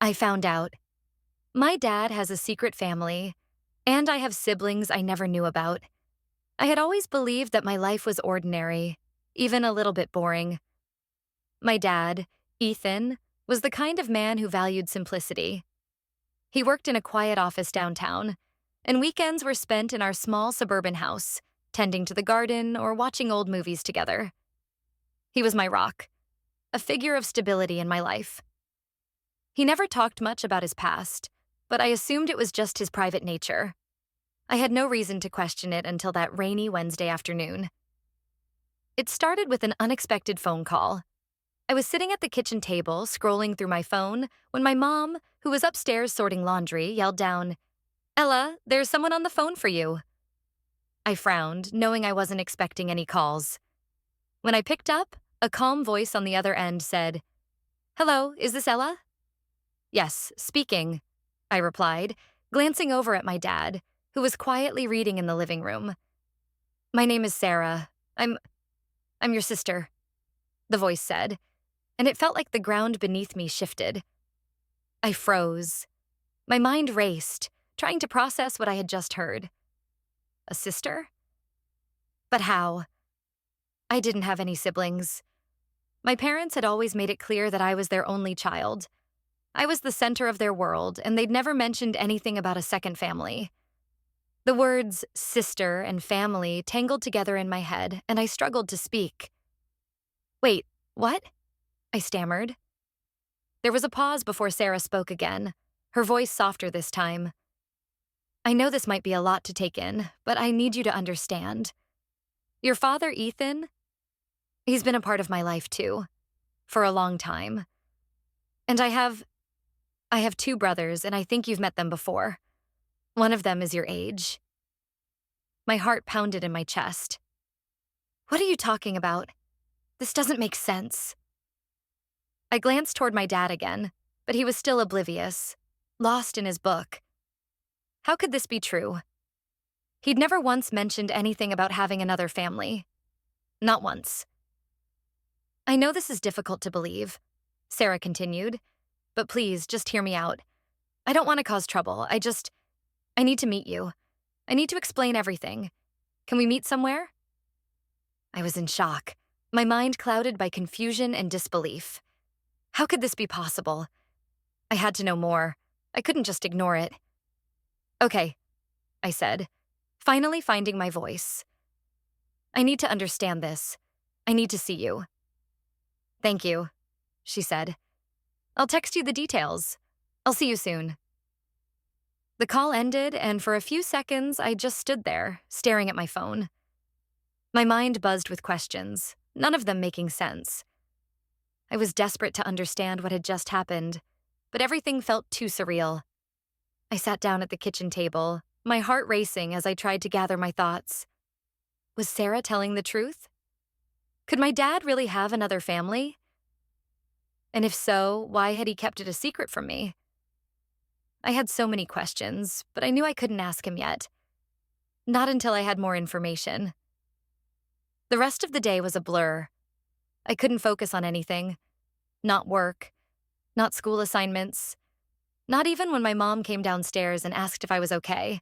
I found out. My dad has a secret family, and I have siblings I never knew about. I had always believed that my life was ordinary, even a little bit boring. My dad, Ethan, was the kind of man who valued simplicity. He worked in a quiet office downtown, and weekends were spent in our small suburban house, tending to the garden or watching old movies together. He was my rock, a figure of stability in my life. He never talked much about his past, but I assumed it was just his private nature. I had no reason to question it until that rainy Wednesday afternoon. It started with an unexpected phone call. I was sitting at the kitchen table, scrolling through my phone, when my mom, who was upstairs sorting laundry, yelled down, "Ella, there's someone on the phone for you." I frowned, knowing I wasn't expecting any calls. When I picked up, a calm voice on the other end said, "Hello, is this Ella?" "Yes, speaking," I replied, glancing over at my dad, who was quietly reading in the living room. "My name is Sarah. I'm your sister," the voice said, and it felt like the ground beneath me shifted. I froze. My mind raced, trying to process what I had just heard. A sister? But how? I didn't have any siblings. My parents had always made it clear that I was their only child. I was the center of their world, and they'd never mentioned anything about a second family. The words sister and family tangled together in my head, and I struggled to speak. "Wait, what?" I stammered. There was a pause before Sarah spoke again, her voice softer this time. "I know this might be a lot to take in, but I need you to understand. Your father, Ethan, he's been a part of my life too, for a long time. And I have two brothers, and I think you've met them before. One of them is your age." My heart pounded in my chest. "What are you talking about? This doesn't make sense." I glanced toward my dad again, but he was still oblivious, lost in his book. How could this be true? He'd never once mentioned anything about having another family. Not once. "I know this is difficult to believe," Sarah continued, "but please, just hear me out. I don't want to cause trouble. I need to meet you. I need to explain everything. Can we meet somewhere?" I was in shock, my mind clouded by confusion and disbelief. How could this be possible? I had to know more. I couldn't just ignore it. "Okay," I said, finally finding my voice. "I need to understand this. I need to see you." "Thank you," she said. "I'll text you the details. I'll see you soon." The call ended, and for a few seconds, I just stood there, staring at my phone. My mind buzzed with questions, none of them making sense. I was desperate to understand what had just happened, but everything felt too surreal. I sat down at the kitchen table, my heart racing as I tried to gather my thoughts. Was Sarah telling the truth? Could my dad really have another family? And if so, why had he kept it a secret from me? I had so many questions, but I knew I couldn't ask him yet. Not until I had more information. The rest of the day was a blur. I couldn't focus on anything. Not work, not school assignments, not even when my mom came downstairs and asked if I was okay.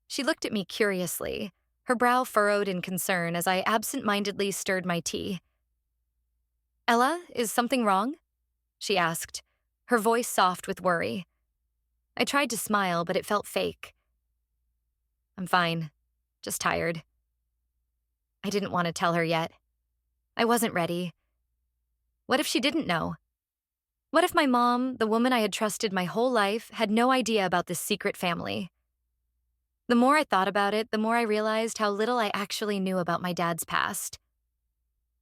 She looked at me curiously, her brow furrowed in concern as I absent-mindedly stirred my tea. "Ella, is something wrong?" she asked, her voice soft with worry. I tried to smile, but it felt fake. "I'm fine, just tired." I didn't want to tell her yet. I wasn't ready. What if she didn't know? What if my mom, the woman I had trusted my whole life, had no idea about this secret family? The more I thought about it, the more I realized how little I actually knew about my dad's past.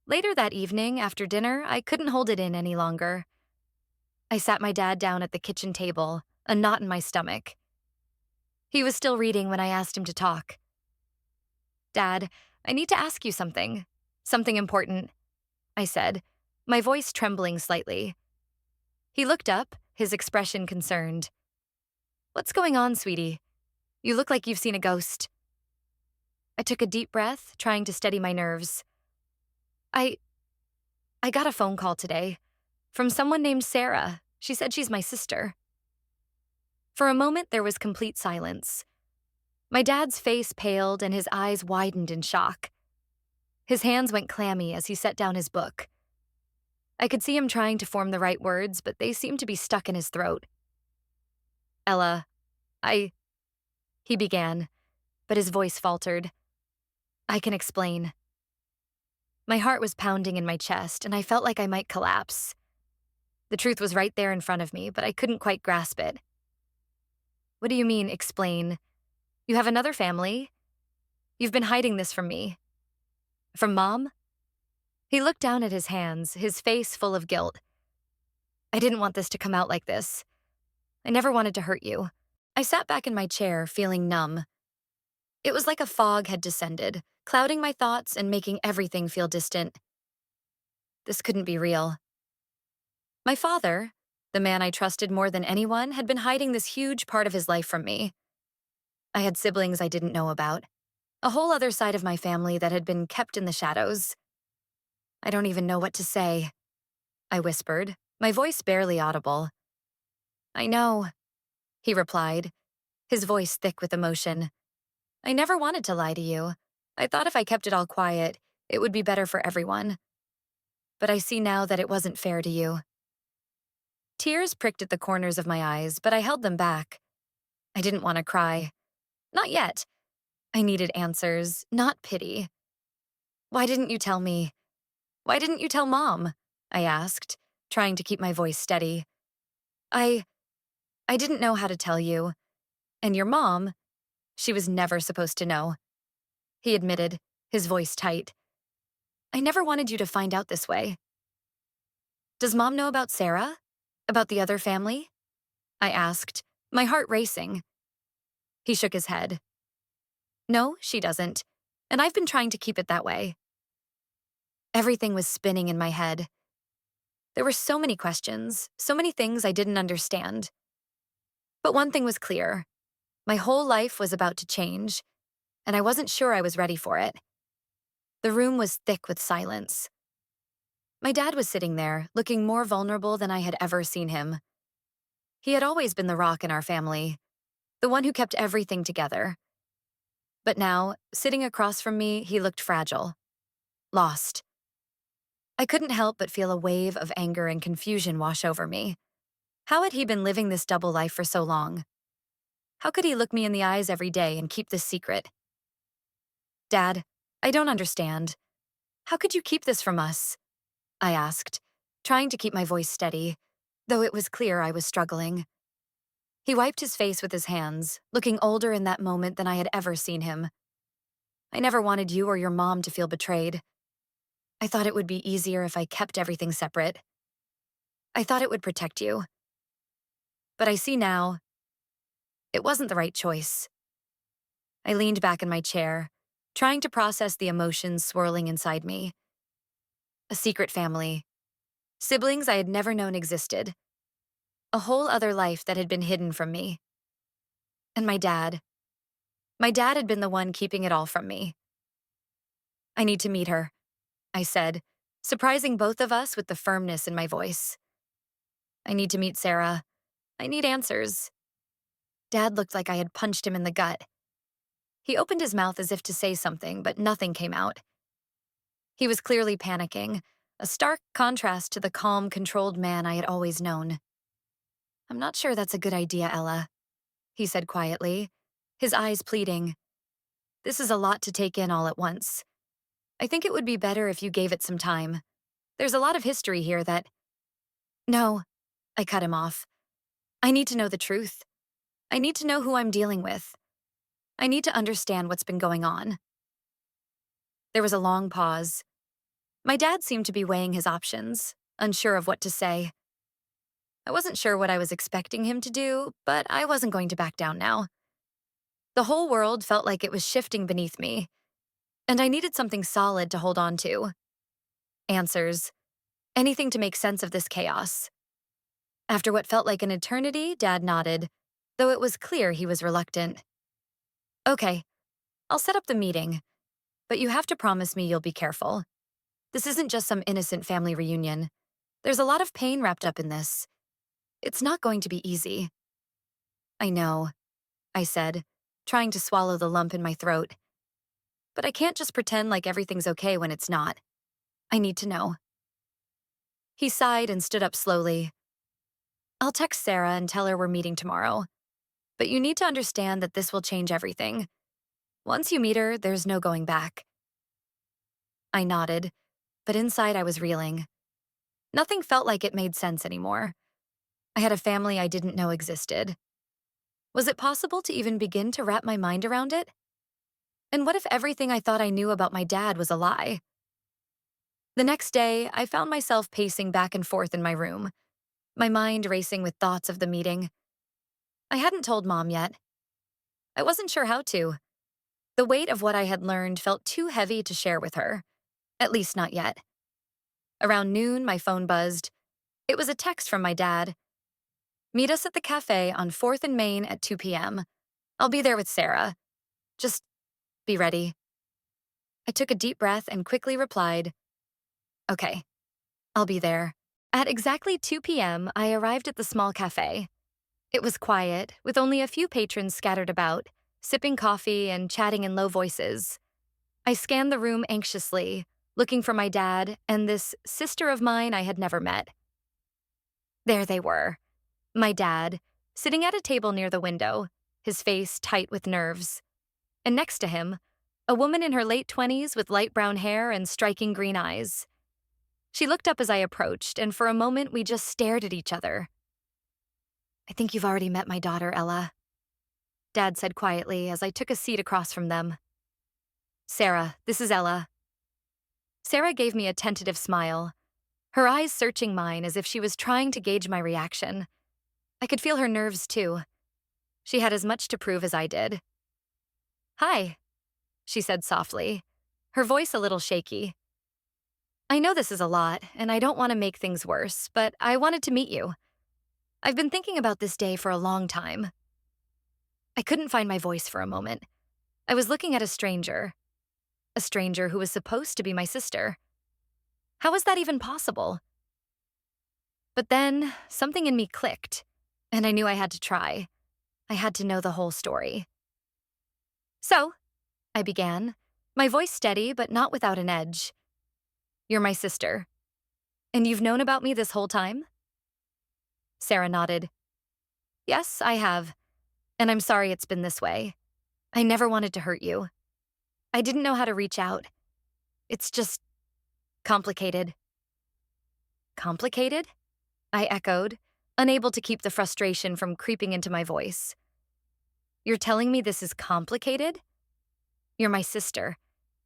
Later that evening, after dinner, I couldn't hold it in any longer. I sat my dad down at the kitchen table, a knot in my stomach. He was still reading when I asked him to talk. "Dad, I need to ask you something. Something important," I said, my voice trembling slightly. He looked up, his expression concerned. "What's going on, sweetie? You look like you've seen a ghost." I took a deep breath, trying to steady my nerves. I got a phone call today from someone named Sarah, She said she's my sister. For a moment, there was complete silence. My dad's face paled and his eyes widened in shock. His hands went clammy as he set down his book. I could see him trying to form the right words, but they seemed to be stuck in his throat. Ella, he began, but his voice faltered. I can explain. My heart was pounding in my chest, and I felt like I might collapse. The truth was right there in front of me, but I couldn't quite grasp it. What do you mean, explain? You have another family? You've been hiding this from me. From Mom? He looked down at his hands, his face full of guilt. I didn't want this to come out like this. I never wanted to hurt you. I sat back in my chair, feeling numb. It was like a fog had descended, clouding my thoughts and making everything feel distant. This couldn't be real. My father, the man I trusted more than anyone, had been hiding this huge part of his life from me. I had siblings I didn't know about, a whole other side of my family that had been kept in the shadows. I don't even know what to say, I whispered, my voice barely audible. I know, he replied, his voice thick with emotion. I never wanted to lie to you. I thought if I kept it all quiet, it would be better for everyone. But I see now that it wasn't fair to you. Tears pricked at the corners of my eyes, but I held them back. I didn't want to cry. Not yet. I needed answers, not pity. Why didn't you tell me? Why didn't you tell Mom? I asked, trying to keep my voice steady. I didn't know how to tell you. And your mom, she was never supposed to know. He admitted, his voice tight. I never wanted you to find out this way. Does Mom know about Sarah? About the other family? I asked, my heart racing. He shook his head. No, she doesn't, and I've been trying to keep it that way. Everything was spinning in my head. There were so many questions, so many things I didn't understand. But one thing was clear. My whole life was about to change, and I wasn't sure I was ready for it. The room was thick with silence. My dad was sitting there, looking more vulnerable than I had ever seen him. He had always been the rock in our family, the one who kept everything together. But now, sitting across from me, he looked fragile, lost. I couldn't help but feel a wave of anger and confusion wash over me. How had he been living this double life for so long? How could he look me in the eyes every day and keep this secret? Dad, I don't understand. How could you keep this from us? I asked, trying to keep my voice steady, though it was clear I was struggling. He wiped his face with his hands, looking older in that moment than I had ever seen him. I never wanted you or your mom to feel betrayed. I thought it would be easier if I kept everything separate. I thought it would protect you. But I see now, it wasn't the right choice. I leaned back in my chair, trying to process the emotions swirling inside me. A secret family. Siblings I had never known existed. A whole other life that had been hidden from me. And my dad. My dad had been the one keeping it all from me. I need to meet her, I said, surprising both of us with the firmness in my voice. I need to meet Sarah. I need answers. Dad looked like I had punched him in the gut. He opened his mouth as if to say something, but nothing came out. He was clearly panicking, a stark contrast to the calm, controlled man I had always known. I'm not sure that's a good idea, Ella, he said quietly, his eyes pleading. This is a lot to take in all at once. I think it would be better if you gave it some time. There's a lot of history here that... No, I cut him off. I need to know the truth. I need to know who I'm dealing with. I need to understand what's been going on. There was a long pause. My dad seemed to be weighing his options, unsure of what to say. I wasn't sure what I was expecting him to do, but I wasn't going to back down now. The whole world felt like it was shifting beneath me, and I needed something solid to hold on to. Answers. Anything to make sense of this chaos. After what felt like an eternity, Dad nodded, though it was clear he was reluctant. Okay, I'll set up the meeting, but you have to promise me you'll be careful. This isn't just some innocent family reunion. There's a lot of pain wrapped up in this. It's not going to be easy. I know, I said, trying to swallow the lump in my throat. But I can't just pretend like everything's okay when it's not. I need to know. He sighed and stood up slowly. I'll text Sarah and tell her we're meeting tomorrow. But you need to understand that this will change everything. Once you meet her, there's no going back. I nodded, but inside I was reeling. Nothing felt like it made sense anymore. I had a family I didn't know existed. Was it possible to even begin to wrap my mind around it? And what if everything I thought I knew about my dad was a lie? The next day, I found myself pacing back and forth in my room, my mind racing with thoughts of the meeting. I hadn't told Mom yet. I wasn't sure how to. The weight of what I had learned felt too heavy to share with her, at least not yet. Around noon, my phone buzzed. It was a text from my dad. Meet us at the cafe on 4th and Main at 2 p.m. I'll be there with Sarah. Just be ready. I took a deep breath and quickly replied, okay, I'll be there. At exactly 2 p.m., I arrived at the small cafe. It was quiet, with only a few patrons scattered about, sipping coffee and chatting in low voices. I scanned the room anxiously, looking for my dad and this sister of mine I had never met. There they were, my dad, sitting at a table near the window, his face tight with nerves. And next to him, a woman in her late 20s with light brown hair and striking green eyes. She looked up as I approached, and for a moment we just stared at each other. I think you've already met my daughter, Ella, Dad said quietly as I took a seat across from them. Sarah, this is Ella. Sarah gave me a tentative smile, her eyes searching mine as if she was trying to gauge my reaction. I could feel her nerves too. She had as much to prove as I did. Hi, she said softly, her voice a little shaky. I know this is a lot, and I don't want to make things worse, but I wanted to meet you. I've been thinking about this day for a long time. I couldn't find my voice for a moment. I was looking at a stranger who was supposed to be my sister. How was that even possible? But then, something in me clicked, and I knew I had to try. I had to know the whole story. So, I began, my voice steady but not without an edge. You're my sister. And you've known about me this whole time? Sarah nodded. Yes, I have. And I'm sorry it's been this way. I never wanted to hurt you. I didn't know how to reach out. It's just complicated. Complicated? I echoed, unable to keep the frustration from creeping into my voice. You're telling me this is complicated? You're my sister,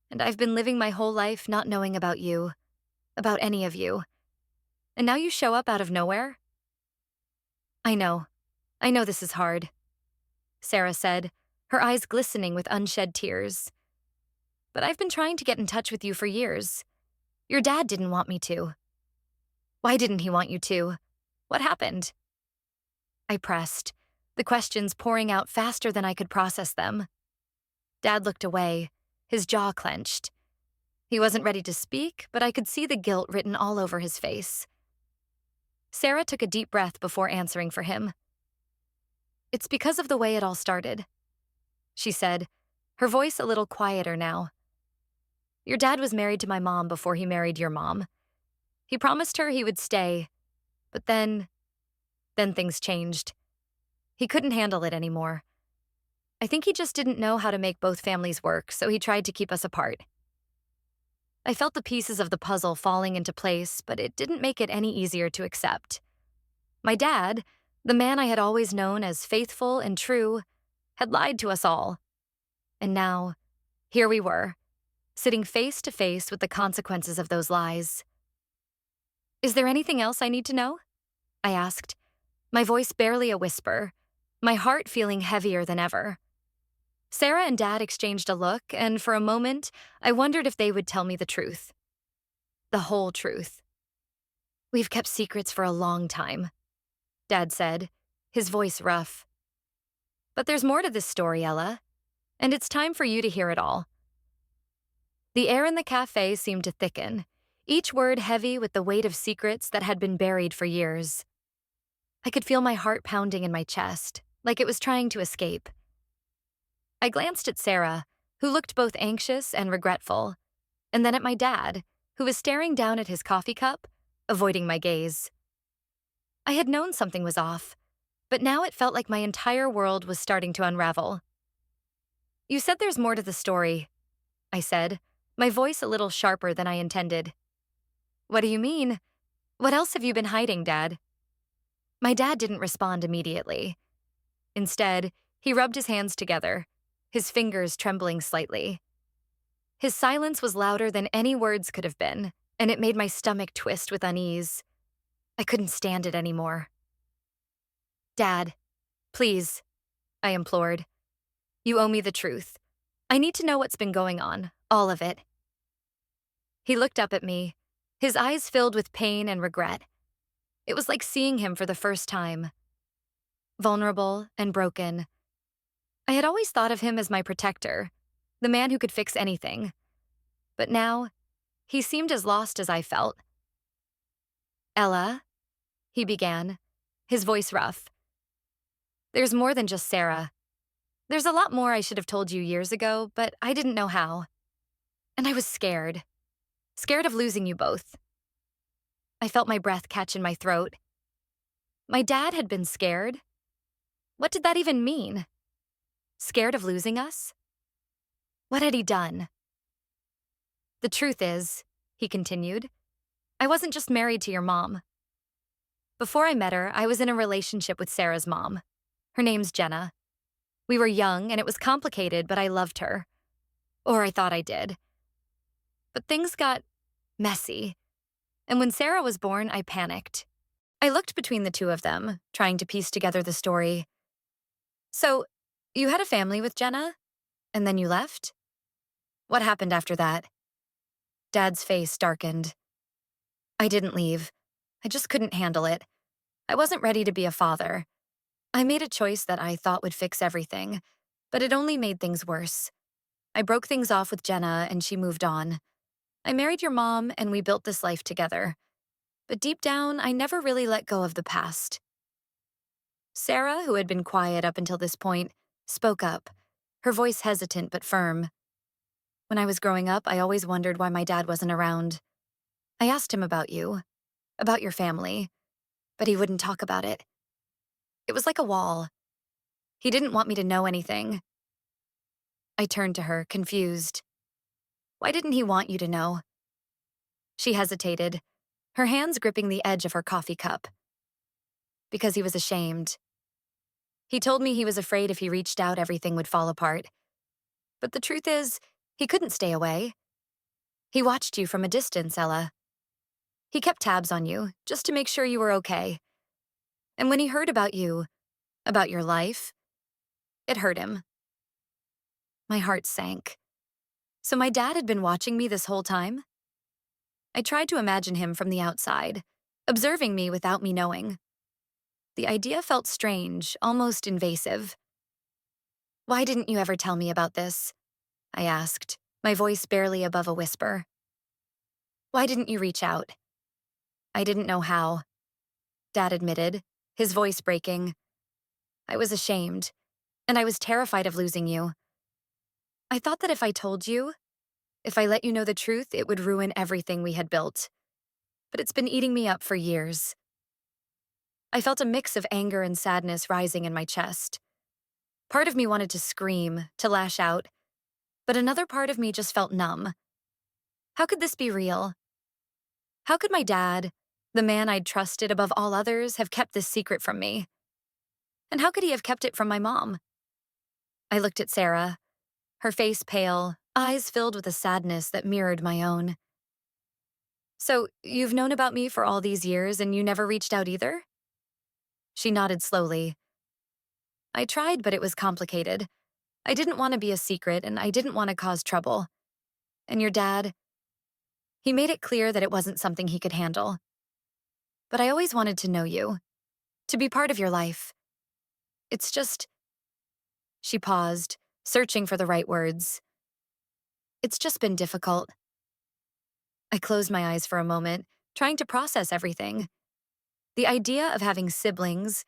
and I've been living my whole life not knowing about you, about any of you. And now you show up out of nowhere? I know this is hard, Sarah said, her eyes glistening with unshed tears. But I've been trying to get in touch with you for years. Your dad didn't want me to. Why didn't he want you to? What happened? I pressed, the questions pouring out faster than I could process them. Dad looked away, his jaw clenched. He wasn't ready to speak, but I could see the guilt written all over his face. Sarah took a deep breath before answering for him. It's because of the way it all started, she said, her voice a little quieter now. Your dad was married to my mom before he married your mom. He promised her he would stay, but then things changed. He couldn't handle it anymore. I think he just didn't know how to make both families work, so he tried to keep us apart. I felt the pieces of the puzzle falling into place, but it didn't make it any easier to accept. My dad, the man I had always known as faithful and true, had lied to us all. And now, here we were, sitting face to face with the consequences of those lies. Is there anything else I need to know? I asked, my voice barely a whisper, my heart feeling heavier than ever. Sarah and Dad exchanged a look, and for a moment, I wondered if they would tell me the truth. The whole truth. We've kept secrets for a long time, Dad said, his voice rough. But there's more to this story, Ella, and it's time for you to hear it all. The air in the cafe seemed to thicken, each word heavy with the weight of secrets that had been buried for years. I could feel my heart pounding in my chest, like it was trying to escape. I glanced at Sarah, who looked both anxious and regretful, and then at my dad, who was staring down at his coffee cup, avoiding my gaze. I had known something was off, but now it felt like my entire world was starting to unravel. You said there's more to the story, I said, my voice a little sharper than I intended. What do you mean? What else have you been hiding, Dad? My dad didn't respond immediately. Instead, he rubbed his hands together, his fingers trembling slightly. His silence was louder than any words could have been, and it made my stomach twist with unease. I couldn't stand it anymore. Dad, please, I implored. You owe me the truth. I need to know what's been going on, all of it. He looked up at me, his eyes filled with pain and regret. It was like seeing him for the first time. Vulnerable and broken. I had always thought of him as my protector, the man who could fix anything. But now, he seemed as lost as I felt. Ella, he began, his voice rough. There's more than just Sarah. There's a lot more I should have told you years ago, but I didn't know how. And I was scared. Scared of losing you both. I felt my breath catch in my throat. My dad had been scared? What did that even mean? Scared of losing us? What had he done? The truth is, he continued, I wasn't just married to your mom. Before I met her, I was in a relationship with Sarah's mom. Her name's Jenna. We were young, and it was complicated, but I loved her. Or I thought I did. But things got messy. And when Sarah was born, I panicked. I looked between the two of them, trying to piece together the story. So, you had a family with Jenna? And then you left? What happened after that? Dad's face darkened. I didn't leave. I just couldn't handle it. I wasn't ready to be a father. I made a choice that I thought would fix everything, but it only made things worse. I broke things off with Jenna and she moved on. I married your mom and we built this life together. But deep down, I never really let go of the past. Sarah, who had been quiet up until this point, spoke up, her voice hesitant but firm. When I was growing up, I always wondered why my dad wasn't around. I asked him about you, about your family, but he wouldn't talk about it. It was like a wall. He didn't want me to know anything. I turned to her, confused. Why didn't he want you to know? She hesitated, her hands gripping the edge of her coffee cup. Because he was ashamed. He told me he was afraid if he reached out, everything would fall apart. But the truth is, he couldn't stay away. He watched you from a distance, Ella. He kept tabs on you, just to make sure you were okay. And when he heard about you, about your life, it hurt him. My heart sank. So my dad had been watching me this whole time? I tried to imagine him from the outside, observing me without me knowing. The idea felt strange, almost invasive. Why didn't you ever tell me about this? I asked, my voice barely above a whisper. Why didn't you reach out? I didn't know how, Dad admitted, his voice breaking. I was ashamed, and I was terrified of losing you. I thought that if I told you, if I let you know the truth, it would ruin everything we had built. But it's been eating me up for years. I felt a mix of anger and sadness rising in my chest. Part of me wanted to scream, to lash out, but another part of me just felt numb. How could this be real? How could my dad, the man I'd trusted above all others, have kept this secret from me? And how could he have kept it from my mom? I looked at Sarah, her face pale, eyes filled with a sadness that mirrored my own. So, you've known about me for all these years and you never reached out either? She nodded slowly. I tried, but it was complicated. I didn't want to be a secret and I didn't want to cause trouble. And your dad, he made it clear that it wasn't something he could handle. But I always wanted to know you, to be part of your life. It's just... She paused, searching for the right words. It's just been difficult. I closed my eyes for a moment, trying to process everything. The idea of having siblings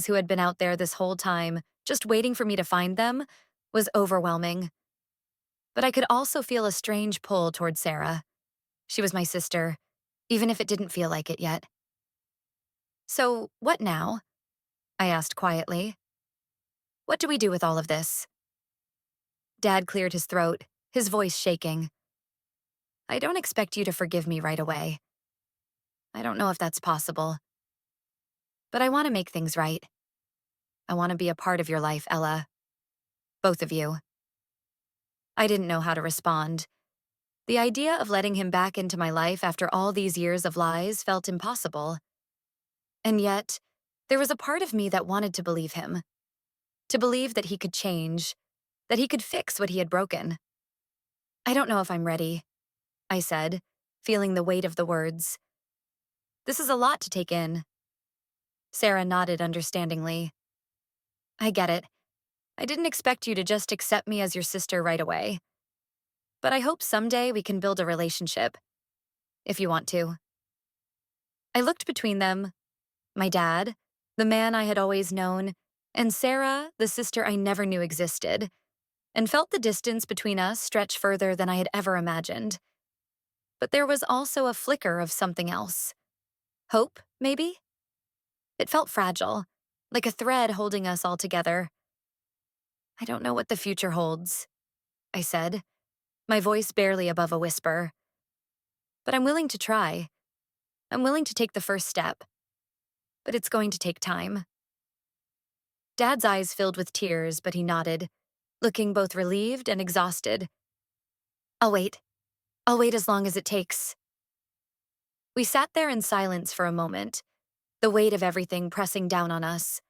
who had been out there this whole time, just waiting for me to find them, was overwhelming. But I could also feel a strange pull toward Sarah. She was my sister, even if it didn't feel like it yet. So, what now? I asked quietly. What do we do with all of this? Dad cleared his throat, his voice shaking. I don't expect you to forgive me right away. I don't know if that's possible. But I want to make things right. I want to be a part of your life, Ella. Both of you. I didn't know how to respond. The idea of letting him back into my life after all these years of lies felt impossible. And yet, there was a part of me that wanted to believe him. To believe that he could change, that he could fix what he had broken. I don't know if I'm ready, I said, feeling the weight of the words. This is a lot to take in. Sarah nodded understandingly. I get it. I didn't expect you to just accept me as your sister right away. But I hope someday we can build a relationship, if you want to. I looked between them, my dad, the man I had always known, and Sarah, the sister I never knew existed, and felt the distance between us stretch further than I had ever imagined. But there was also a flicker of something else. Hope, maybe? It felt fragile, like a thread holding us all together. I don't know what the future holds, I said, my voice barely above a whisper. But I'm willing to try. I'm willing to take the first step. But it's going to take time. Dad's eyes filled with tears, but he nodded, looking both relieved and exhausted. I'll wait. I'll wait as long as it takes. We sat there in silence for a moment, the weight of everything pressing down on us.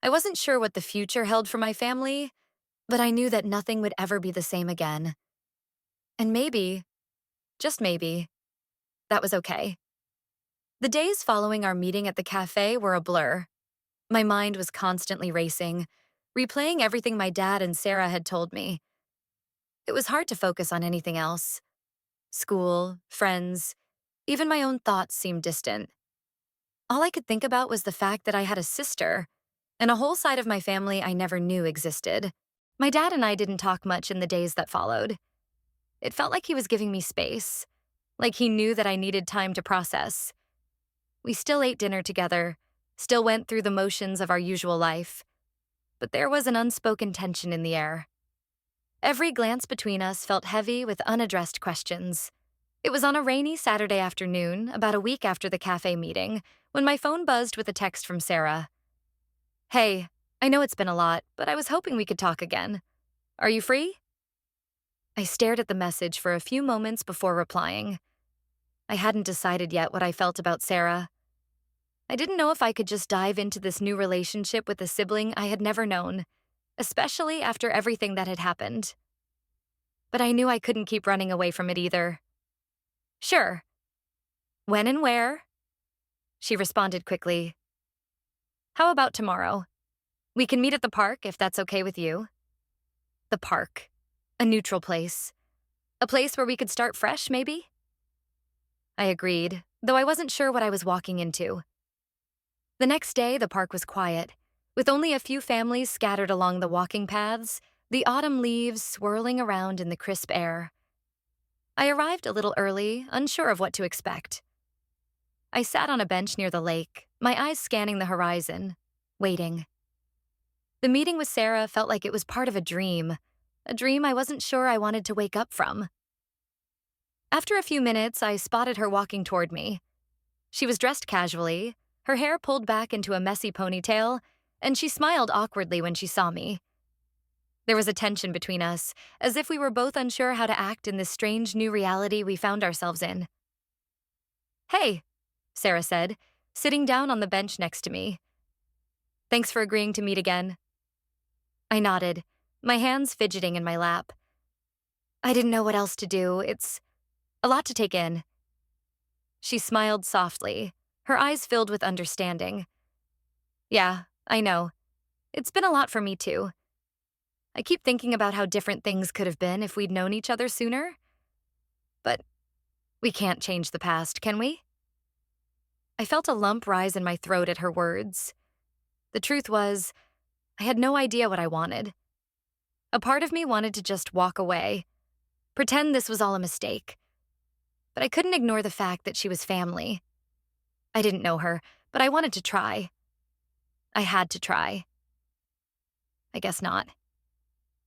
I wasn't sure what the future held for my family, but I knew that nothing would ever be the same again. And maybe, just maybe, that was okay. The days following our meeting at the cafe were a blur. My mind was constantly racing, replaying everything my dad and Sarah had told me. It was hard to focus on anything else. School, friends, even my own thoughts seemed distant. All I could think about was the fact that I had a sister, and a whole side of my family I never knew existed. My dad and I didn't talk much in the days that followed. It felt like he was giving me space, like he knew that I needed time to process. We still ate dinner together, still went through the motions of our usual life, but there was an unspoken tension in the air. Every glance between us felt heavy with unaddressed questions. It was on a rainy Saturday afternoon, about a week after the cafe meeting, when my phone buzzed with a text from Sarah. Hey, I know it's been a lot, but I was hoping we could talk again. Are you free? I stared at the message for a few moments before replying. I hadn't decided yet what I felt about Sarah. I didn't know if I could just dive into this new relationship with a sibling I had never known, especially after everything that had happened. But I knew I couldn't keep running away from it either. Sure. When and where? She responded quickly. How about tomorrow? We can meet at the park if that's okay with you. The park. A neutral place. A place where we could start fresh, maybe? I agreed, though I wasn't sure what I was walking into. The next day, the park was quiet, with only a few families scattered along the walking paths, the autumn leaves swirling around in the crisp air. I arrived a little early, unsure of what to expect. I sat on a bench near the lake, my eyes scanning the horizon, waiting. The meeting with Sarah felt like it was part of a dream I wasn't sure I wanted to wake up from. After a few minutes, I spotted her walking toward me. She was dressed casually, her hair pulled back into a messy ponytail, and she smiled awkwardly when she saw me. There was a tension between us, as if we were both unsure how to act in this strange new reality we found ourselves in. Hey, Sarah said, sitting down on the bench next to me. Thanks for agreeing to meet again. I nodded, my hands fidgeting in my lap. I didn't know what else to do. It's a lot to take in. She smiled softly, her eyes filled with understanding. Yeah, I know. It's been a lot for me too. I keep thinking about how different things could have been if we'd known each other sooner. But we can't change the past, can we? I felt a lump rise in my throat at her words. The truth was, I had no idea what I wanted. A part of me wanted to just walk away, pretend this was all a mistake. But I couldn't ignore the fact that she was family. I didn't know her, but I wanted to try. I had to try. I guess not,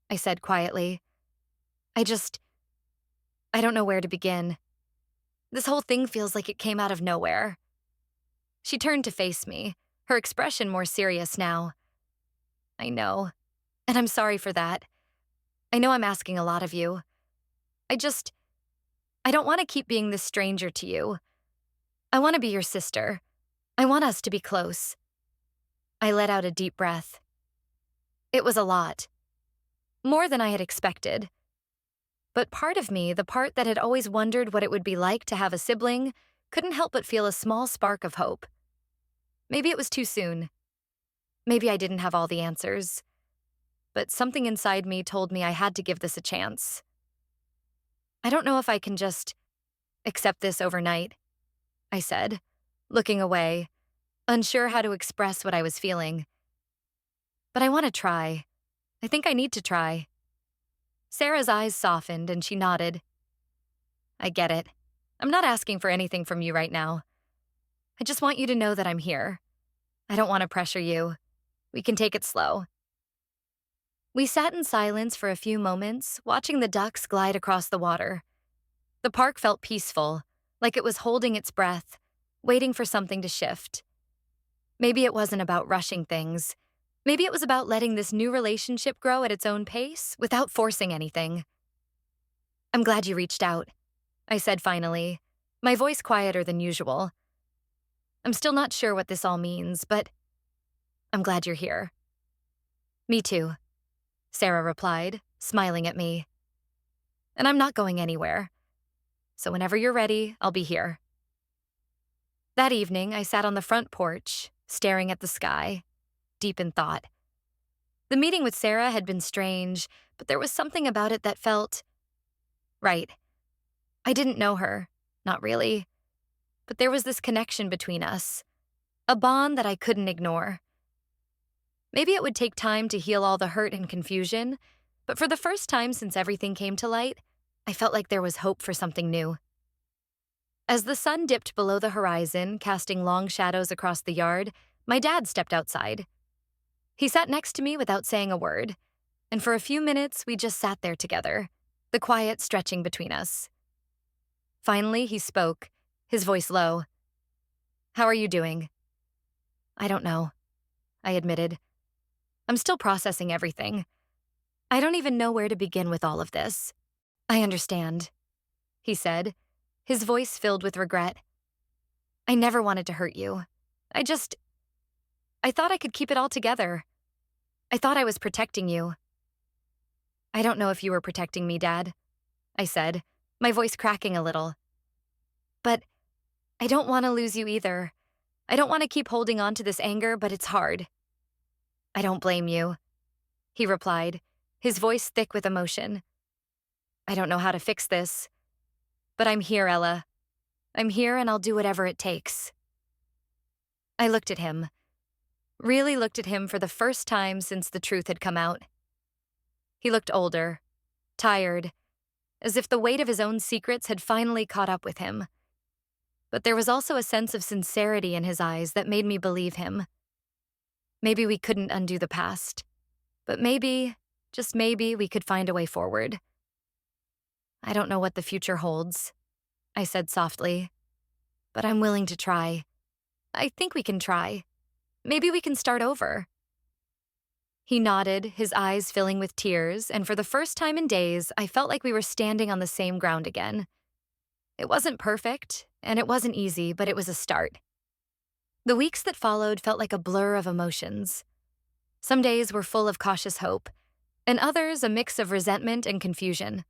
I said quietly. I don't know where to begin. This whole thing feels like it came out of nowhere. She turned to face me, her expression more serious now. I know, and I'm sorry for that. I know I'm asking a lot of you. I don't want to keep being this stranger to you. I want to be your sister. I want us to be close. I let out a deep breath. It was a lot. More than I had expected. But part of me, the part that had always wondered what it would be like to have a sibling, couldn't help but feel a small spark of hope. Maybe it was too soon. Maybe I didn't have all the answers. But something inside me told me I had to give this a chance. I don't know if I can just accept this overnight, I said, looking away, unsure how to express what I was feeling. But I want to try. I think I need to try. Sarah's eyes softened and she nodded. I get it. I'm not asking for anything from you right now. I just want you to know that I'm here. I don't want to pressure you. We can take it slow. We sat in silence for a few moments, watching the ducks glide across the water. The park felt peaceful, like it was holding its breath, waiting for something to shift. Maybe it wasn't about rushing things. Maybe it was about letting this new relationship grow at its own pace without forcing anything. I'm glad you reached out, I said finally, my voice quieter than usual. I'm still not sure what this all means, but I'm glad you're here. Me too, Sarah replied, smiling at me. And I'm not going anywhere. So whenever you're ready, I'll be here. That evening, I sat on the front porch, staring at the sky, deep in thought. The meeting with Sarah had been strange, but there was something about it that felt right. I didn't know her, not really, but there was this connection between us, a bond that I couldn't ignore. Maybe it would take time to heal all the hurt and confusion, but for the first time since everything came to light, I felt like there was hope for something new. As the sun dipped below the horizon, casting long shadows across the yard, my dad stepped outside. He sat next to me without saying a word, and for a few minutes we just sat there together, the quiet stretching between us. Finally, he spoke, his voice low. How are you doing? I don't know, I admitted. I'm still processing everything. I don't even know where to begin with all of this. I understand, he said, his voice filled with regret. I never wanted to hurt you. I thought I could keep it all together. I thought I was protecting you. I don't know if you were protecting me, Dad, I said, my voice cracking a little. But I don't want to lose you either. I don't want to keep holding on to this anger, but it's hard. I don't blame you, he replied, his voice thick with emotion. I don't know how to fix this, but I'm here, Ella. I'm here and I'll do whatever it takes. I looked at him, really looked at him for the first time since the truth had come out. He looked older, tired, as if the weight of his own secrets had finally caught up with him. But there was also a sense of sincerity in his eyes that made me believe him. Maybe we couldn't undo the past, but maybe, just maybe, we could find a way forward. I don't know what the future holds, I said softly, but I'm willing to try. I think we can try. Maybe we can start over. He nodded, his eyes filling with tears, and for the first time in days, I felt like we were standing on the same ground again. It wasn't perfect, and it wasn't easy, but it was a start. The weeks that followed felt like a blur of emotions. Some days were full of cautious hope, and others a mix of resentment and confusion.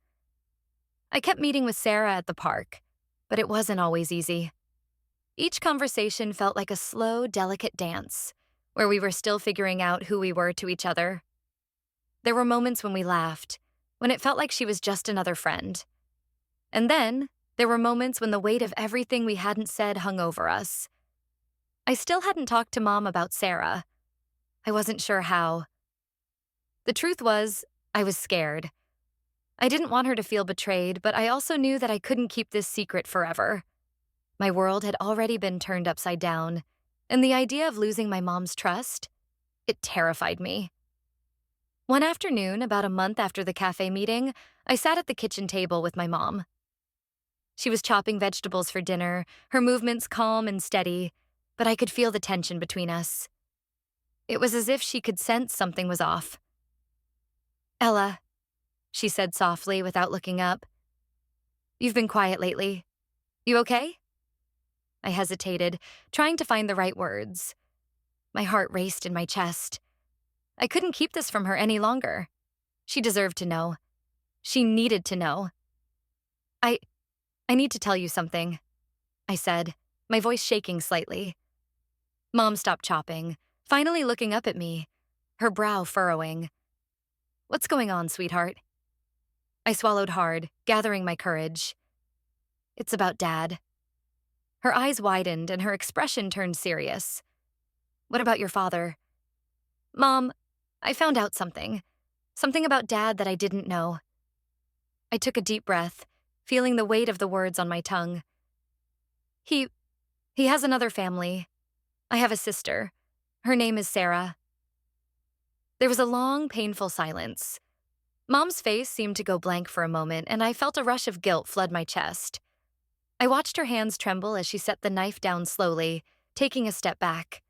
I kept meeting with Sarah at the park, but it wasn't always easy. Each conversation felt like a slow, delicate dance, where we were still figuring out who we were to each other. There were moments when we laughed, when it felt like she was just another friend. And then, there were moments when the weight of everything we hadn't said hung over us, I still hadn't talked to Mom about Sarah. I wasn't sure how. The truth was, I was scared. I didn't want her to feel betrayed, but I also knew that I couldn't keep this secret forever. My world had already been turned upside down, and the idea of losing my mom's trust, it terrified me. One afternoon, about a month after the cafe meeting, I sat at the kitchen table with my mom. She was chopping vegetables for dinner, her movements calm and steady, but I could feel the tension between us. It was as if she could sense something was off. "Ella," she said softly without looking up, "you've been quiet lately. You okay?" I hesitated, trying to find the right words. My heart raced in my chest. I couldn't keep this from her any longer. She deserved to know. She needed to know. I need to tell you something," I said, my voice shaking slightly. Mom stopped chopping, finally looking up at me, her brow furrowing. "What's going on, sweetheart?" I swallowed hard, gathering my courage. "It's about Dad." Her eyes widened and her expression turned serious. "What about your father?" "Mom, I found out something. Something about Dad that I didn't know." I took a deep breath, feeling the weight of the words on my tongue. He has another family. I have a sister. Her name is Sarah." There was a long, painful silence. Mom's face seemed to go blank for a moment, and I felt a rush of guilt flood my chest. I watched her hands tremble as she set the knife down slowly, taking a step back.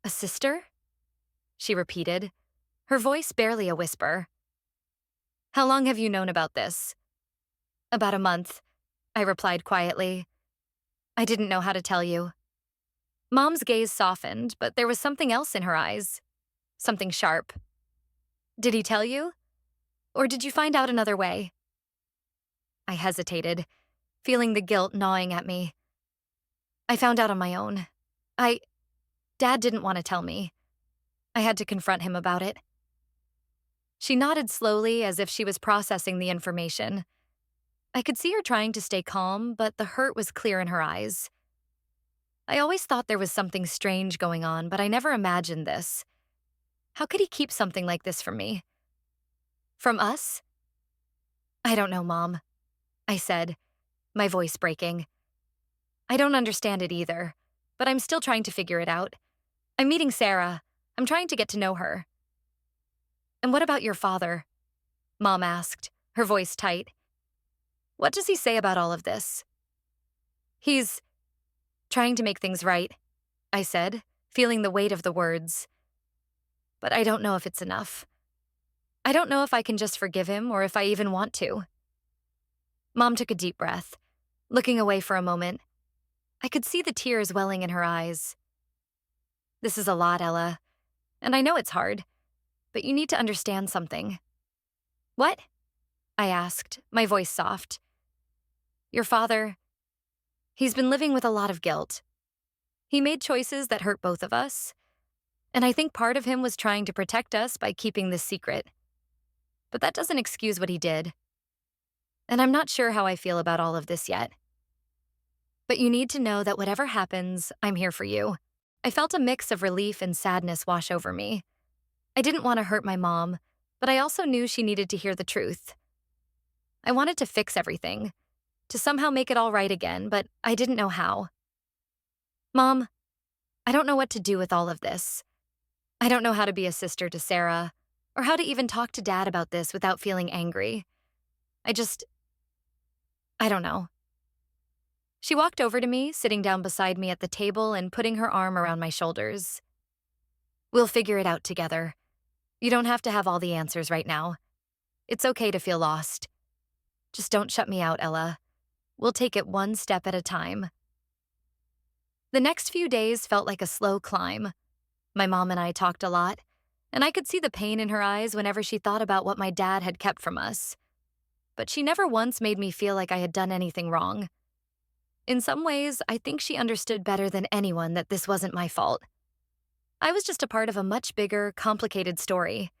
"A sister?" she repeated, her voice barely a whisper. "How long have you known about this?" "About a month," I replied quietly. "I didn't know how to tell you." Mom's gaze softened, but there was something else in her eyes. Something sharp. "Did he tell you? Or did you find out another way?" I hesitated, feeling the guilt gnawing at me. "I found out on my own. Dad didn't want to tell me. I had to confront him about it." She nodded slowly as if she was processing the information. I could see her trying to stay calm, but the hurt was clear in her eyes. I always thought there was something strange going on, but I never imagined this. How could he keep something like this from me? From us? "I don't know, Mom," I said, my voice breaking. "I don't understand it either, but I'm still trying to figure it out. I'm meeting Sarah. I'm trying to get to know her." "And what about your father?" Mom asked, her voice tight. "What does he say about all of this?" "He's trying to make things right," I said, feeling the weight of the words. "But I don't know if it's enough. I don't know if I can just forgive him or if I even want to." Mom took a deep breath, looking away for a moment. I could see the tears welling in her eyes. "This is a lot, Ella, and I know it's hard, but you need to understand something." "What?" I asked, my voice soft. "Your father, he's been living with a lot of guilt. He made choices that hurt both of us, and I think part of him was trying to protect us by keeping this secret. But that doesn't excuse what he did. And I'm not sure how I feel about all of this yet. But you need to know that whatever happens, I'm here for you." I felt a mix of relief and sadness wash over me. I didn't want to hurt my mom, but I also knew she needed to hear the truth. I wanted to fix everything, to somehow make it all right again, but I didn't know how. "Mom, I don't know what to do with all of this. I don't know how to be a sister to Sarah, or how to even talk to Dad about this without feeling angry. I don't know." She walked over to me, sitting down beside me at the table and putting her arm around my shoulders. "We'll figure it out together. You don't have to have all the answers right now. It's okay to feel lost. Just don't shut me out, Ella. We'll take it one step at a time." The next few days felt like a slow climb. My mom and I talked a lot, and I could see the pain in her eyes whenever she thought about what my dad had kept from us. But she never once made me feel like I had done anything wrong. In some ways, I think she understood better than anyone that this wasn't my fault. I was just a part of a much bigger, complicated story.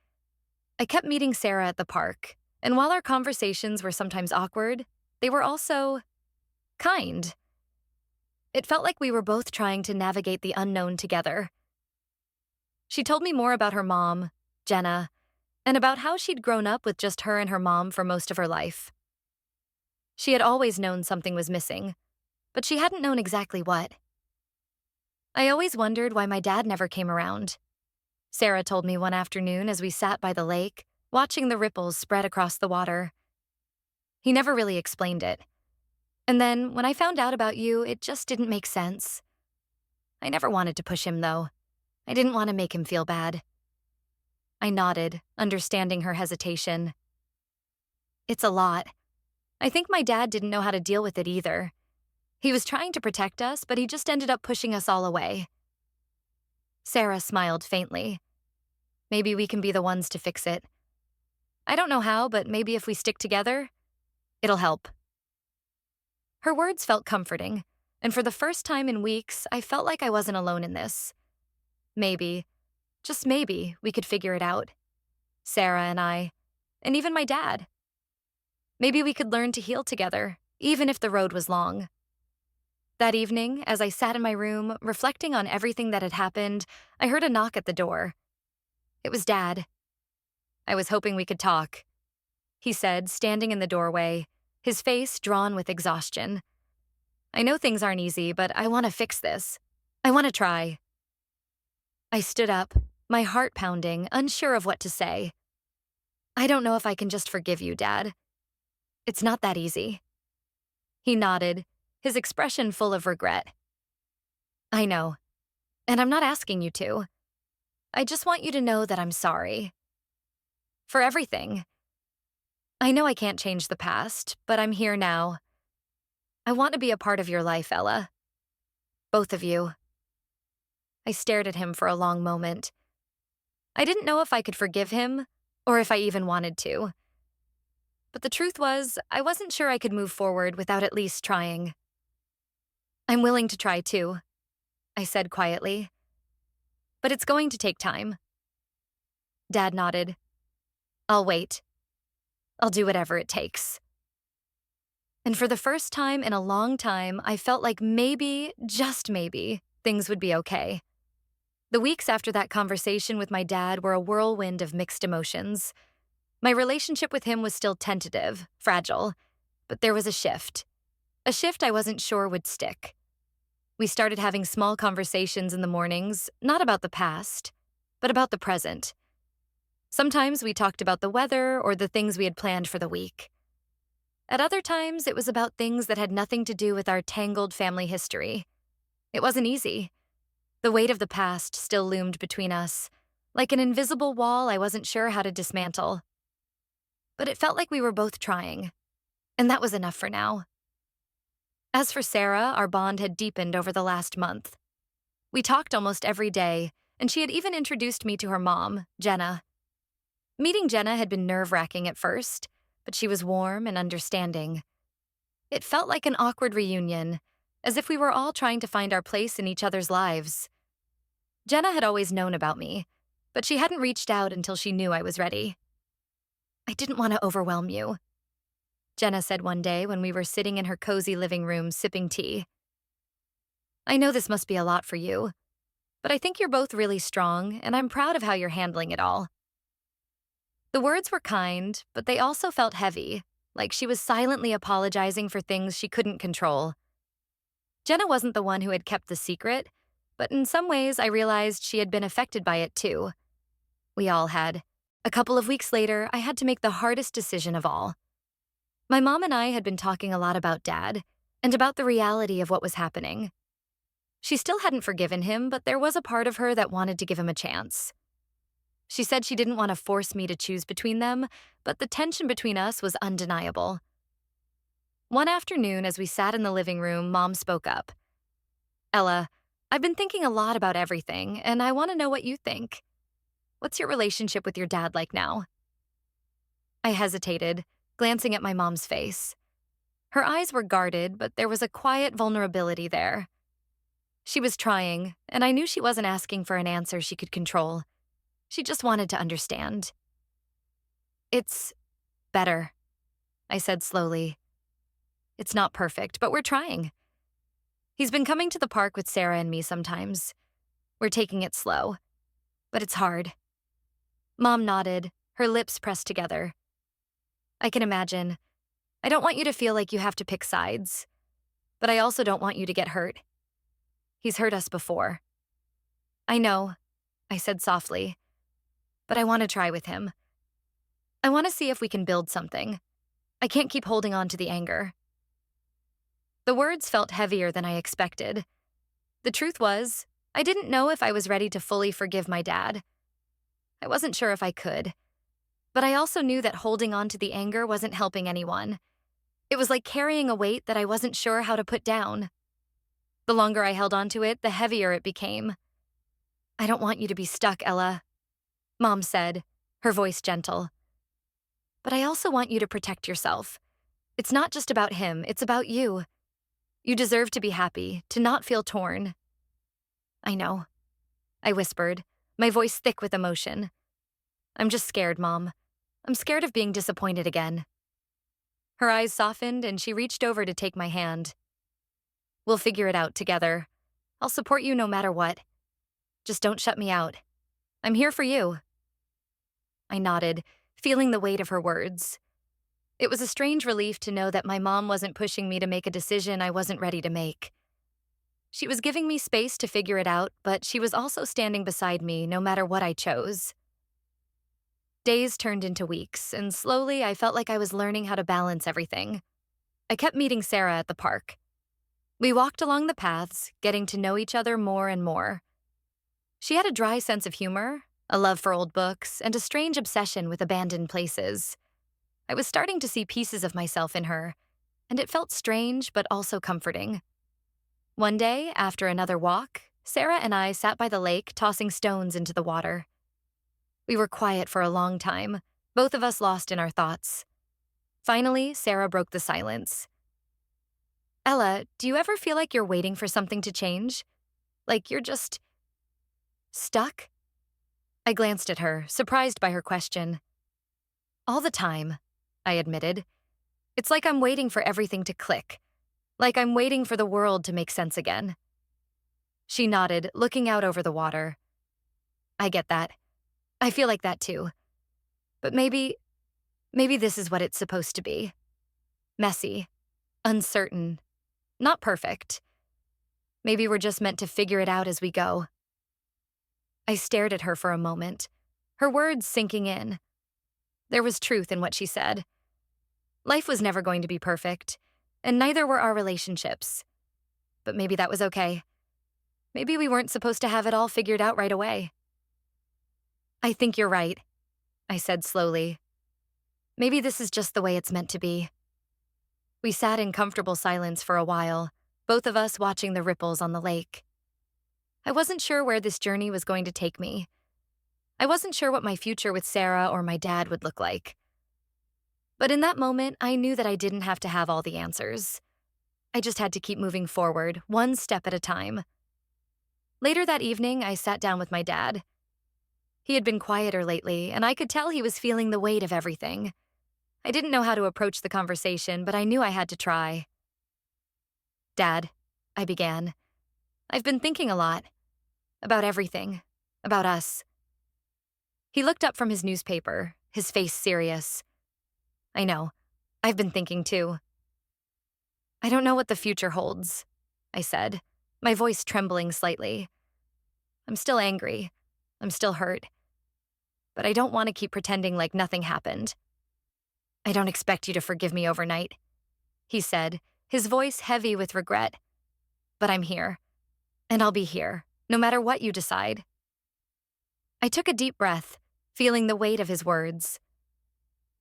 I kept meeting Sarah at the park, and while our conversations were sometimes awkward, they were also kind. It felt like we were both trying to navigate the unknown together. She told me more about her mom, Jenna, and about how she'd grown up with just her and her mom for most of her life. She had always known something was missing, but she hadn't known exactly what. I always wondered why my dad never came around. Sarah told me one afternoon as we sat by the lake, watching the ripples spread across the water. He never really explained it. And then, when I found out about you, it just didn't make sense. I never wanted to push him, though. I didn't want to make him feel bad. I nodded, understanding her hesitation. It's a lot. I think my dad didn't know how to deal with it either. He was trying to protect us, but he just ended up pushing us all away. Sarah smiled faintly. Maybe we can be the ones to fix it. I don't know how, but maybe if we stick together, it'll help. Her words felt comforting, and for the first time in weeks, I felt like I wasn't alone in this. Maybe, just maybe, we could figure it out. Sarah and I, and even my dad. Maybe we could learn to heal together, even if the road was long. That evening, as I sat in my room, reflecting on everything that had happened, I heard a knock at the door. It was Dad. I was hoping we could talk, he said, standing in the doorway, his face drawn with exhaustion. I know things aren't easy, but I want to fix this. I want to try. I stood up, my heart pounding, unsure of what to say. I don't know if I can just forgive you, Dad. It's not that easy. He nodded, his expression full of regret. I know, and I'm not asking you to. I just want you to know that I'm sorry. For everything. I know I can't change the past, but I'm here now. I want to be a part of your life, Ella. Both of you. I stared at him for a long moment. I didn't know if I could forgive him, or if I even wanted to. But the truth was, I wasn't sure I could move forward without at least trying. I'm willing to try too, I said quietly. But it's going to take time. Dad nodded. I'll wait. I'll do whatever it takes. And for the first time in a long time, I felt like maybe, just maybe, things would be okay. The weeks after that conversation with my dad were a whirlwind of mixed emotions. My relationship with him was still tentative, fragile, but there was a shift I wasn't sure would stick. We started having small conversations in the mornings, not about the past, but about the present. Sometimes we talked about the weather or the things we had planned for the week. At other times, it was about things that had nothing to do with our tangled family history. It wasn't easy. The weight of the past still loomed between us, like an invisible wall I wasn't sure how to dismantle. But it felt like we were both trying, and that was enough for now. As for Sarah, our bond had deepened over the last month. We talked almost every day, and she had even introduced me to her mom, Jenna. Meeting Jenna had been nerve-wracking at first, but she was warm and understanding. It felt like an awkward reunion, as if we were all trying to find our place in each other's lives. Jenna had always known about me, but she hadn't reached out until she knew I was ready. I didn't want to overwhelm you, Jenna said one day when we were sitting in her cozy living room sipping tea. I know this must be a lot for you, but I think you're both really strong, and I'm proud of how you're handling it all. The words were kind, but they also felt heavy, like she was silently apologizing for things she couldn't control. Jenna wasn't the one who had kept the secret, but in some ways I realized she had been affected by it too. We all had. A couple of weeks later, I had to make the hardest decision of all. My mom and I had been talking a lot about Dad, and about the reality of what was happening. She still hadn't forgiven him, but there was a part of her that wanted to give him a chance. She said she didn't want to force me to choose between them, but the tension between us was undeniable. One afternoon, as we sat in the living room, Mom spoke up. Ella, I've been thinking a lot about everything, and I want to know what you think. What's your relationship with your dad like now? I hesitated, glancing at my mom's face. Her eyes were guarded, but there was a quiet vulnerability there. She was trying, and I knew she wasn't asking for an answer she could control. She just wanted to understand. It's better, I said slowly. It's not perfect, but we're trying. He's been coming to the park with Sarah and me sometimes. We're taking it slow, but it's hard. Mom nodded, her lips pressed together. I can imagine. I don't want you to feel like you have to pick sides, but I also don't want you to get hurt. He's hurt us before. I know, I said softly, but I want to try with him. I want to see if we can build something. I can't keep holding on to the anger. The words felt heavier than I expected. The truth was, I didn't know if I was ready to fully forgive my dad. I wasn't sure if I could, but I also knew that holding on to the anger wasn't helping anyone. It was like carrying a weight that I wasn't sure how to put down. The longer I held on to it, the heavier it became. I don't want you to be stuck, Ella, Mom said, her voice gentle. But I also want you to protect yourself. It's not just about him, it's about you. You deserve to be happy, to not feel torn. I know, I whispered, my voice thick with emotion. I'm just scared, Mom. I'm scared of being disappointed again. Her eyes softened and she reached over to take my hand. We'll figure it out together. I'll support you no matter what. Just don't shut me out. I'm here for you. I nodded, feeling the weight of her words. It was a strange relief to know that my mom wasn't pushing me to make a decision I wasn't ready to make. She was giving me space to figure it out, but she was also standing beside me no matter what I chose. Days turned into weeks, and slowly I felt like I was learning how to balance everything. I kept meeting Sarah at the park. We walked along the paths, getting to know each other more and more. She had a dry sense of humor, a love for old books, and a strange obsession with abandoned places. I was starting to see pieces of myself in her, and it felt strange but also comforting. One day, after another walk, Sarah and I sat by the lake tossing stones into the water. We were quiet for a long time, both of us lost in our thoughts. Finally, Sarah broke the silence. Ella, do you ever feel like you're waiting for something to change? Like you're just stuck? I glanced at her, surprised by her question. All the time, I admitted. It's like I'm waiting for everything to click. Like I'm waiting for the world to make sense again. She nodded, looking out over the water. I get that. I feel like that too. But maybe this is what it's supposed to be. Messy, uncertain, not perfect. Maybe we're just meant to figure it out as we go. I stared at her for a moment, her words sinking in. There was truth in what she said. Life was never going to be perfect, and neither were our relationships. But maybe that was okay. Maybe we weren't supposed to have it all figured out right away. I think you're right, I said slowly. Maybe this is just the way it's meant to be. We sat in comfortable silence for a while, both of us watching the ripples on the lake. I wasn't sure where this journey was going to take me. I wasn't sure what my future with Sarah or my dad would look like. But in that moment, I knew that I didn't have to have all the answers. I just had to keep moving forward, one step at a time. Later that evening, I sat down with my dad. He had been quieter lately, and I could tell he was feeling the weight of everything. I didn't know how to approach the conversation, but I knew I had to try. Dad, I began, I've been thinking a lot. About everything. About us. He looked up from his newspaper, his face serious. I know. I've been thinking too. I don't know what the future holds, I said, my voice trembling slightly. I'm still angry. I'm still hurt. But I don't want to keep pretending like nothing happened. I don't expect you to forgive me overnight, he said, his voice heavy with regret. But I'm here. And I'll be here, no matter what you decide. I took a deep breath, feeling the weight of his words.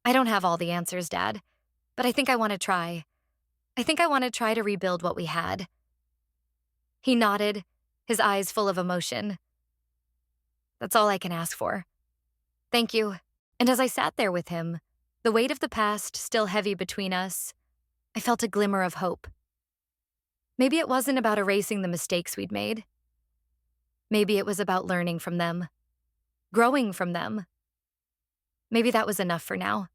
I don't have all the answers, Dad, but I think I want to try. I think I want to try to rebuild what we had. He nodded, his eyes full of emotion. That's all I can ask for. Thank you. And as I sat there with him, the weight of the past still heavy between us, I felt a glimmer of hope. Maybe it wasn't about erasing the mistakes we'd made. Maybe it was about learning from them, growing from them. Maybe that was enough for now.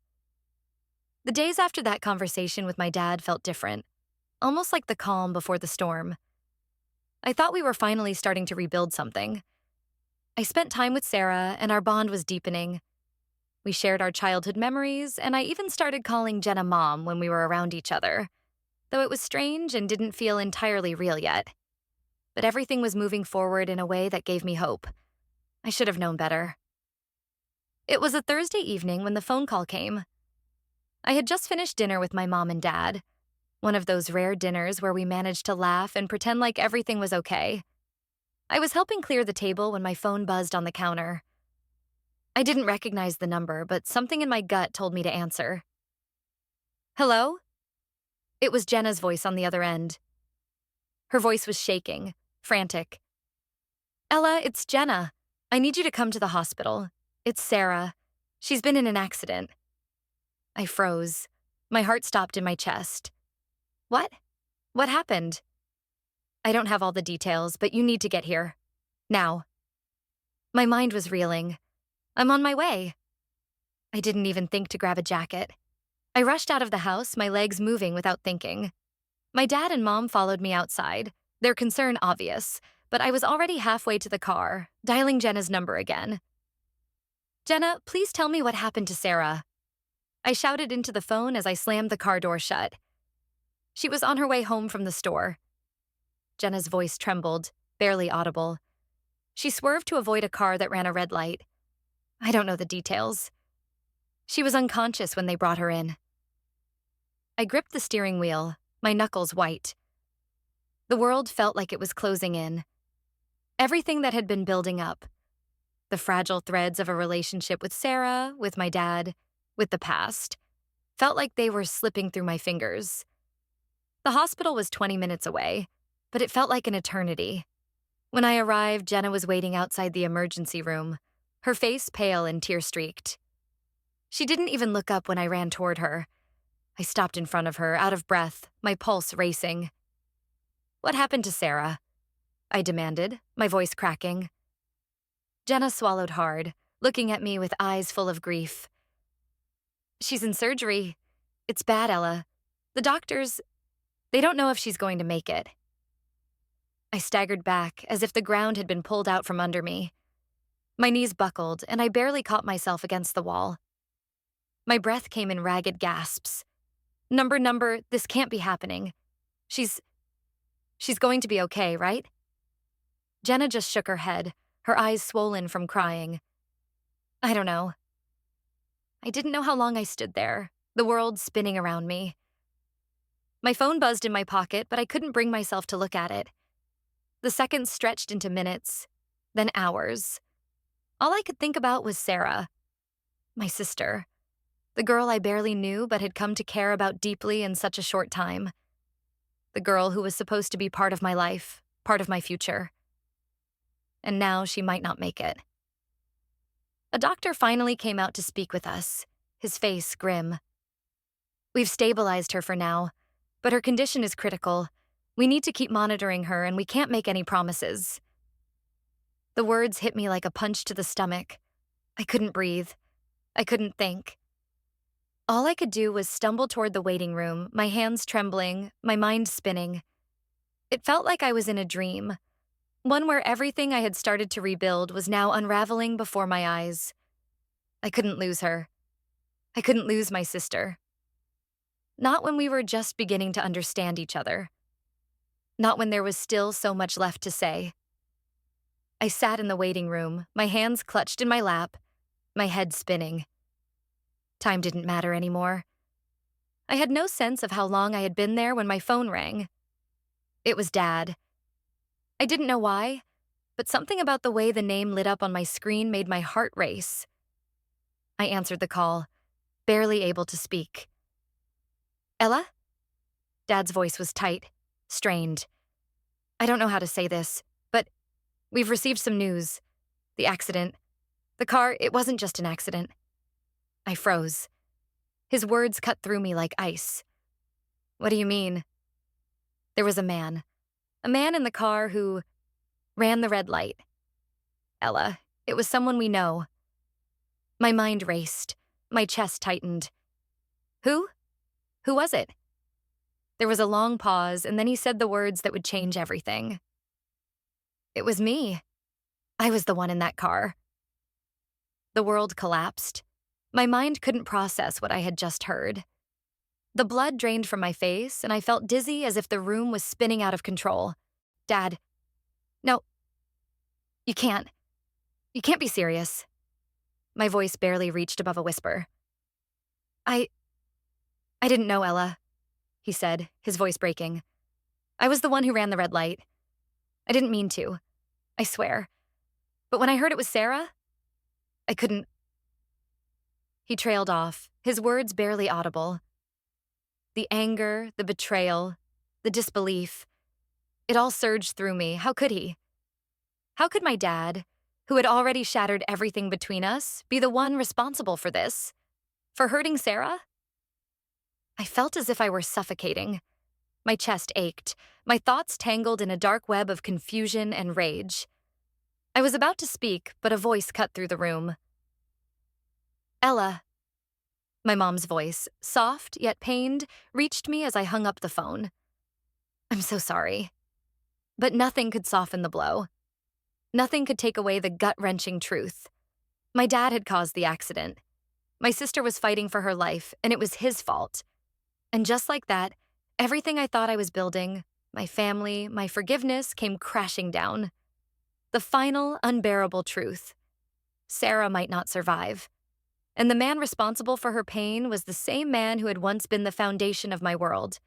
The days after that conversation with my dad felt different, almost like the calm before the storm. I thought we were finally starting to rebuild something. I spent time with Sarah, and our bond was deepening. We shared our childhood memories, and I even started calling Jenna Mom when we were around each other, though it was strange and didn't feel entirely real yet. But everything was moving forward in a way that gave me hope. I should have known better. It was a Thursday evening when the phone call came. I had just finished dinner with my mom and dad, one of those rare dinners where we managed to laugh and pretend like everything was okay. I was helping clear the table when my phone buzzed on the counter. I didn't recognize the number, but something in my gut told me to answer. Hello? It was Jenna's voice on the other end. Her voice was shaking, frantic. Ella, it's Jenna. I need you to come to the hospital. It's Sarah. She's been in an accident. I froze. My heart stopped in my chest. What? What happened? I don't have all the details, but you need to get here. Now. My mind was reeling. I'm on my way. I didn't even think to grab a jacket. I rushed out of the house, my legs moving without thinking. My dad and mom followed me outside, their concern obvious, but I was already halfway to the car, dialing Jenna's number again. Jenna, please tell me what happened to Sarah. I shouted into the phone as I slammed the car door shut. She was on her way home from the store. Jenna's voice trembled, barely audible. She swerved to avoid a car that ran a red light. I don't know the details. She was unconscious when they brought her in. I gripped the steering wheel, my knuckles white. The world felt like it was closing in. Everything that had been building up. The fragile threads of a relationship with Sarah, with my dad, with the past, felt like they were slipping through my fingers. The hospital was 20 minutes away, but it felt like an eternity. When I arrived, Jenna was waiting outside the emergency room, her face pale and tear-streaked. She didn't even look up when I ran toward her. I stopped in front of her, out of breath, my pulse racing. What happened to Sarah? I demanded, my voice cracking. Jenna swallowed hard, looking at me with eyes full of grief. She's in surgery. It's bad, Ella. The doctors, they don't know if she's going to make it. I staggered back, as if the ground had been pulled out from under me. My knees buckled, and I barely caught myself against the wall. My breath came in ragged gasps. Number, this can't be happening. She's going to be okay, right? Jenna just shook her head, her eyes swollen from crying. I don't know. I didn't know how long I stood there, the world spinning around me. My phone buzzed in my pocket, but I couldn't bring myself to look at it. The seconds stretched into minutes, then hours. All I could think about was Sarah, my sister, the girl I barely knew but had come to care about deeply in such a short time. The girl who was supposed to be part of my life, part of my future. And now she might not make it. A doctor finally came out to speak with us, his face grim. We've stabilized her for now, but her condition is critical. We need to keep monitoring her, and we can't make any promises. The words hit me like a punch to the stomach. I couldn't breathe. I couldn't think. All I could do was stumble toward the waiting room, my hands trembling, my mind spinning. It felt like I was in a dream, one where everything I had started to rebuild was now unraveling before my eyes. I couldn't lose her. I couldn't lose my sister. Not when we were just beginning to understand each other. Not when there was still so much left to say. I sat in the waiting room, my hands clutched in my lap, my head spinning. Time didn't matter anymore. I had no sense of how long I had been there when my phone rang. It was Dad. I didn't know why, but something about the way the name lit up on my screen made my heart race. I answered the call, barely able to speak. Ella? Dad's voice was tight, strained. I don't know how to say this, but we've received some news. The accident. The car, it wasn't just an accident. I froze. His words cut through me like ice. What do you mean? There was a man in the car who ran the red light. Ella, it was someone we know. My mind raced. My chest tightened. Who? Who was it? There was a long pause, and then he said the words that would change everything. It was me. I was the one in that car. The world collapsed. My mind couldn't process what I had just heard. The blood drained from my face, and I felt dizzy as if the room was spinning out of control. Dad, no, you can't. You can't be serious. My voice barely reached above a whisper. I didn't know, Ella, he said, his voice breaking. I was the one who ran the red light. I didn't mean to. I swear. But when I heard it was Sarah, I couldn't. He trailed off, his words barely audible. The anger, the betrayal, the disbelief. It all surged through me. How could he? How could my dad, who had already shattered everything between us, be the one responsible for this? For hurting Sarah? I felt as if I were suffocating. My chest ached, my thoughts tangled in a dark web of confusion and rage. I was about to speak, but a voice cut through the room. Ella. My mom's voice, soft yet pained, reached me as I hung up the phone. I'm so sorry. But nothing could soften the blow. Nothing could take away the gut-wrenching truth. My dad had caused the accident. My sister was fighting for her life, and it was his fault. And just like that, everything I thought I was building, my family, my forgiveness, came crashing down. The final, unbearable truth. Sarah might not survive. And the man responsible for her pain was the same man who had once been the foundation of my world.